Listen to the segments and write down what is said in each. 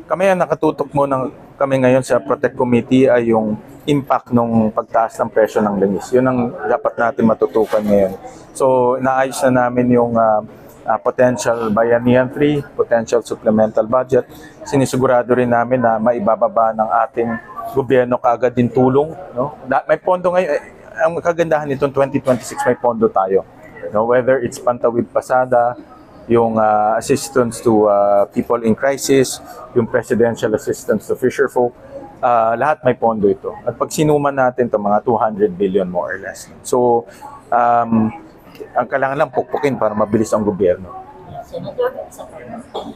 kami ang nakatutok mo kami ngayon sa Protect Committee ay yung impact ng pagtaas ng presyo ng langis. Yun ang dapat natin matutukan ngayon. So, naayos na namin yung potential Bayanihan 3, potential supplemental budget. Sinisigurado rin namin na maibababa ng ating gobyerno kaagad din tulong. No? May pondo ngayon, ang kagandahan nitong 2026 may pondo tayo. No? Whether it's Pantawid Pasada, yung assistance to people in crisis, yung presidential assistance to fisherfolk, lahat may pondo ito. At pag sinuman natin ito, mga 200 billion more or less. So, ang kailangan lang pukpukin para mabilis ang gobyerno. Senator,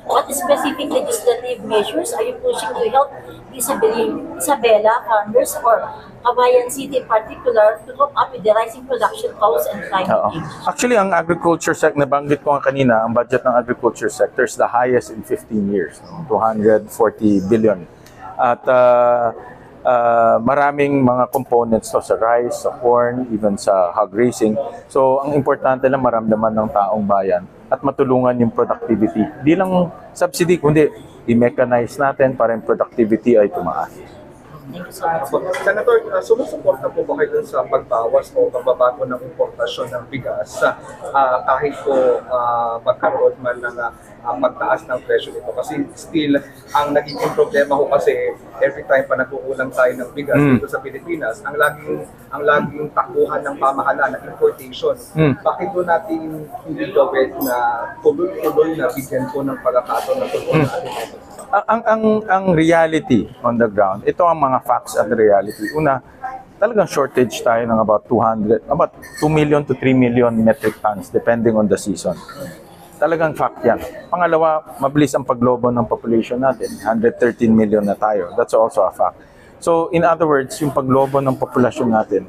what specific legislative measures are you pushing to help Isabela farmers or Cagayan City in particular to cope up with the rising production costs and climate change? Actually, ang agriculture sector, nabanggit ko nga kanina, ang budget ng agriculture sector is the highest in 15 years, 240 billion. At maraming mga components to sa rice, sa corn, even sa hog raising. So, ang importante lang maramdaman ng taong bayan at matulungan yung productivity. Di lang subsidy, kundi i-mechanize natin para yung productivity ay tumaas. Thank you so much. Senator, sumusuporta po ba kayo dun sa pagbawas o pagbabago ng importasyon ng bigas kahit po magkaroon man ng pagtaas ng presyo nito? Kasi still, ang nagiging problema ko kasi every time pa nagkukulang tayo ng bigas dito sa Pilipinas, ang laging takbuhan ng pamahalaan ng importation. Bakit po natin hindi gawin na tuloy-tuloy na bigyan po ng pagkakataon ng tulong natin? Ang reality on the ground, ito ang mga facts at reality. Una, talagang shortage tayo ng about 2 million to 3 million metric tons depending on the season. Talagang fact yan. Pangalawa, mabilis ang paglobo ng population natin. 113 million na tayo. That's also a fact. So, in other words, yung paglobo ng populasyon natin,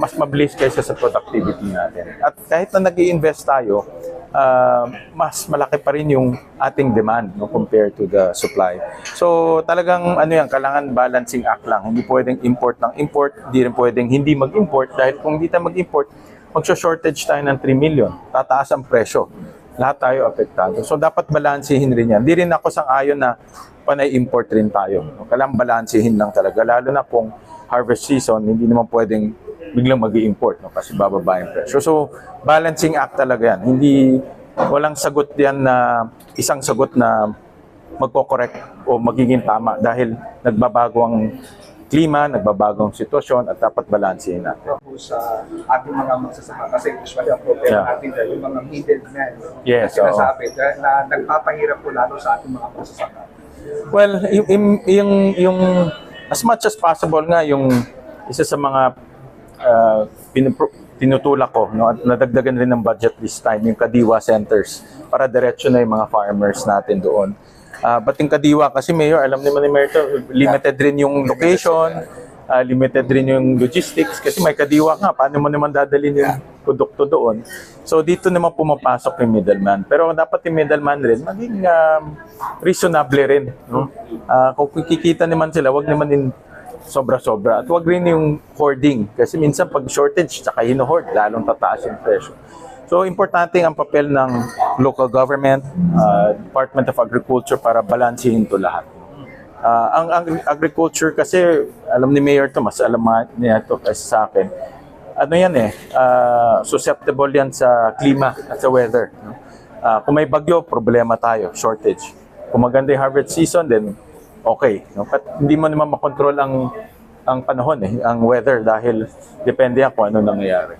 mas mabilis kaysa sa productivity natin. At kahit na nag-i-invest tayo, mas malaki pa rin yung ating demand compared to the supply. So talagang kailangan balancing act lang. Hindi pwedeng import ng import, hindi rin pwedeng hindi mag-import dahil kung hindi tayo mag-import, magsho-shortage tayo ng 3 million. Tataas ang presyo. Lahat tayo apektado. So dapat balansehin rin yan. Hindi rin ako sang-ayon na panay-import rin tayo. Kailangan balansehin lang talaga. Lalo na kung harvest season, hindi naman pwedeng biglang mag-i-import kasi bababa yung presyo. So, balancing act talaga yan. Walang sagot yan na isang sagot na magko-correct o magiging tama dahil nagbabago ang klima, nagbabago ang sitwasyon at dapat balansehin natin. Sa ating mga magsasaka kasi usually ang problema natin dahil yung mga middlemen Yes, na sinasabi na nagpapahirap po lalo sa ating mga magsasaka. Well, yung as much as possible nga yung isa sa mga tinutulak ko, at nadagdagan rin ng budget this time, yung Kadiwa centers para diretso na yung mga farmers natin doon. But yung Kadiwa kasi, Mayor, alam naman ni Mayor, limited rin yung location, limited rin yung logistics kasi may Kadiwa nga, paano mo naman dadalhin yung produkto doon. So dito naman pumapasok yung middleman. Pero dapat yung middleman rin maging reasonable rin. No? Kung kikita naman sila, wag naman din sobra-sobra. At wag rin yung hoarding. Kasi minsan pag shortage, saka hino-hoard, lalong tataas yung presyo. So, importante ang papel ng local government, Department of Agriculture para balansehin to lahat. Ang agriculture kasi, alam ni Mayor to, mas alam niya to kasi sa akin. Susceptible yan sa klima at sa weather. No? Kung may bagyo, problema tayo, shortage. Kung maganda yung harvest season, then okay. No? But hindi mo naman makontrol ang panahon, ang weather dahil depende yan kung ano nangyayari.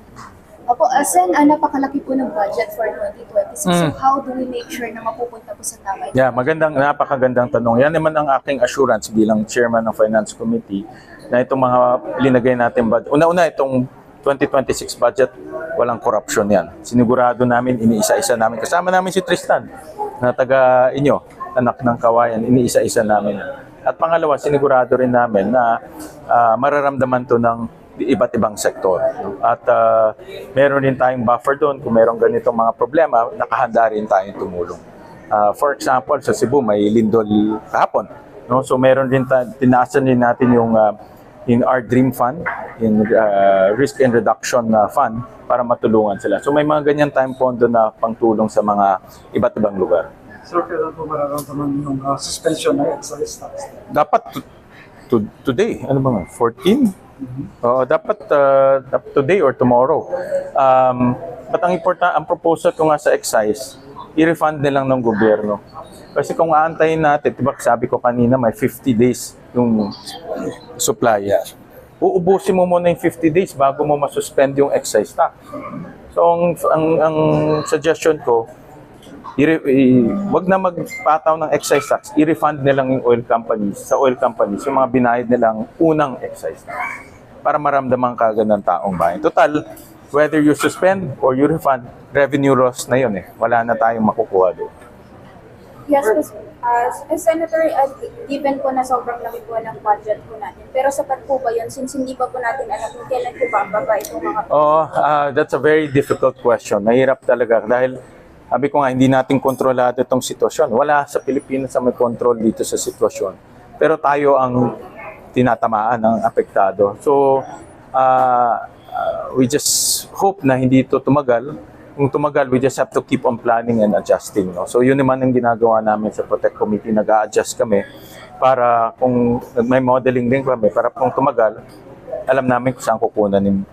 Opo, Sen, napakalaki po ng budget for 2026. So how do we make sure na mapupunta po sa tama? Yeah, napakagandang tanong. Yan naman ang aking assurance bilang chairman ng Finance Committee na itong mga linagay natin budget. Una-una, itong 2026 budget, walang corruption yan. Sinigurado namin, iniisa-isa namin. Kasama namin si Tristan, na taga inyo, anak ng Kawayan, iniisa-isa namin. At pangalawa, sinigurado rin namin na mararamdaman to ng iba't ibang sektor. At meron din tayong buffer doon. Kung meron ganitong mga problema, nakahanda rin tayong tumulong. For example, sa Cebu, may lindol kahapon. No? So meron din tinaasan din natin yung in our Dream Fund, in Risk and Reduction Fund para matulungan sila. So may mga ganyan tayong pondo na pangtulong sa mga iba't ibang lugar. Sir, kailan po mararamdaman yung suspension ng excise tax? Dapat today, ano ba nga, 14? Dapat today or tomorrow. But ang proposal ko nga sa excise, i-refund nilang ng gobyerno. Kasi kung aantayin natin, diba sabi ko kanina may 50 days yung supply. Uubusin mo muna yung 50 days bago mo masuspend yung excise tax. So ang suggestion ko, wag na magpataw ng excise tax, i-refund nilang yung oil companies, yung mga binayad nilang unang excise tax para maramdaman kagad ng taong bayan. Total, whether you suspend or you refund, revenue loss na yun eh. Wala na tayong makukuha doon. Yes, Senator, given po na sobrang laki po ng budget po natin, pero sapat po ba yun since hindi pa po natin alam kung kailan po bababa itong mga... That's a very difficult question. Mahirap talaga dahil sabi ko nga, hindi natin kontrolado itong sitwasyon. Wala sa Pilipinas ang may control dito sa sitwasyon. Pero tayo ang tinatamaan, ang apektado. So, we just hope na hindi ito tumagal. Kung tumagal, we just have to keep on planning and adjusting. No? So, yun naman ang ginagawa namin sa Protect Committee. Nag-a-adjust kami para kung may modeling din kami, para kung tumagal, alam namin kung saan kukunin